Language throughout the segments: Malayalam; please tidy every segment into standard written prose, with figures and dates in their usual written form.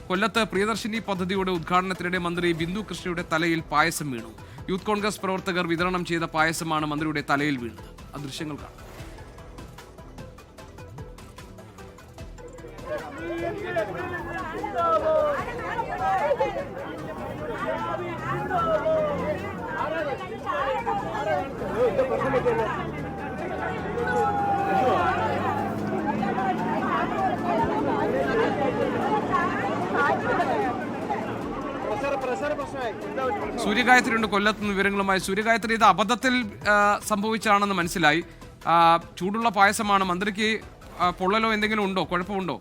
കൊല്ലത്ത് പ്രിയദർശിനി പദ്ധതിയുടെ ഉദ്ഘാടനത്തിനിടെ മന്ത്രി ബിന്ദു കൃഷ്ണയുടെ തലയിൽ പായസം വീണു. യൂത്ത് കോൺഗ്രസ് പ്രവർത്തകർ വിതരണം ചെയ്ത പായസമാണ് മന്ത്രിയുടെ തലയിൽ വീണത്. ആ ദൃശ്യങ്ങൾ കാണാം. സൂര്യഗായത്രിയുണ്ട് കൊല്ലത്ത് നിന്ന് വിവരങ്ങളുമായി. സൂര്യഗായത്രി, ഇത് അബദ്ധത്തിൽ സംഭവിച്ചാണെന്ന് മനസ്സിലായി. ചൂടുള്ള പായസമാണ്. മന്ത്രിക്ക് പൊള്ളലോ എന്തെങ്കിലും ഉണ്ടോ, കുഴപ്പമുണ്ടോ?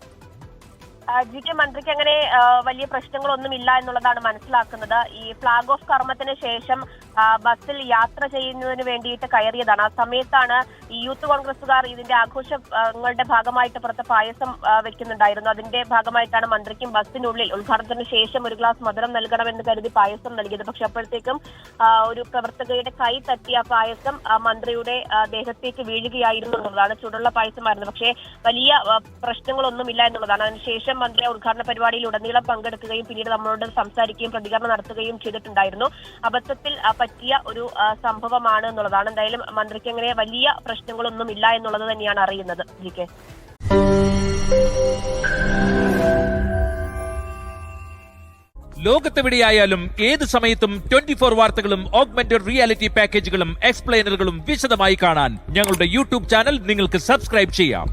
ജി.കെ. മന്ത്രിക്ക് അങ്ങനെ വലിയ പ്രശ്നങ്ങളൊന്നുമില്ല എന്നുള്ളതാണ് മനസ്സിലാക്കുന്നത്. ഈ ഫ്ലാഗ് ഓഫ് കർമ്മത്തിന് ശേഷം ബസ്സിൽ യാത്ര ചെയ്യുന്നതിന് വേണ്ടിയിട്ട് കയറിയതാണ്. ആ സമയത്താണ് ഈ യൂത്ത് കോൺഗ്രസുകാർ ഇതിന്റെ ആഘോഷങ്ങളുടെ ഭാഗമായിട്ട് പുറത്ത് പായസം വെക്കുന്നുണ്ടായിരുന്നു. അതിന്റെ ഭാഗമായിട്ടാണ് മന്ത്രിക്കും ബസ്സിനുള്ളിൽ ഉദ്ഘാടനത്തിന് ശേഷം ഒരു ഗ്ലാസ് മധുരം നൽകണമെന്ന് കരുതി പായസം നൽകിയത്. പക്ഷെ അപ്പോഴത്തേക്കും ഒരു പ്രവർത്തകയുടെ കൈ തട്ടിയ പായസം മന്ത്രിയുടെ ദേഹത്തേക്ക് വീഴുകയായിരുന്നു എന്നുള്ളതാണ്. ചൂടുള്ള പായസമായിരുന്നു. പക്ഷേ വലിയ പ്രശ്നങ്ങളൊന്നുമില്ല എന്നുള്ളതാണ്. അതിനുശേഷം മന്ത്രി ഉദ്ഘാടന പരിപാടിയിൽ ഉടനീളം പങ്കെടുക്കുകയും പിന്നീട് നമ്മളോട് സംസാരിക്കുകയും പ്രതികരണം നടത്തുകയും ചെയ്തിട്ടുണ്ടായിരുന്നു. അബദ്ധത്തിൽ പറ്റിയ ഒരു സംഭവമാണ് എന്നുള്ളതാണ്. എന്തായാലും മന്ത്രിക്ക് അങ്ങനെ വലിയ പ്രശ്നങ്ങളൊന്നും ഇല്ല എന്നുള്ളത് തന്നെയാണ് അറിയുന്നത്. ജി.കെ. ലോകത്തെവിടെയായാലും ഏത് സമയത്തും 24 വാർത്തകളും ഓഗ്മെന്റഡ് റിയാലിറ്റി പാക്കേജുകളും എക്സ്പ്ലെയിനറുകളും വിശദമായി കാണാൻ ഞങ്ങളുടെ യൂട്യൂബ് ചാനൽ നിങ്ങൾക്ക് സബ്സ്ക്രൈബ് ചെയ്യാം.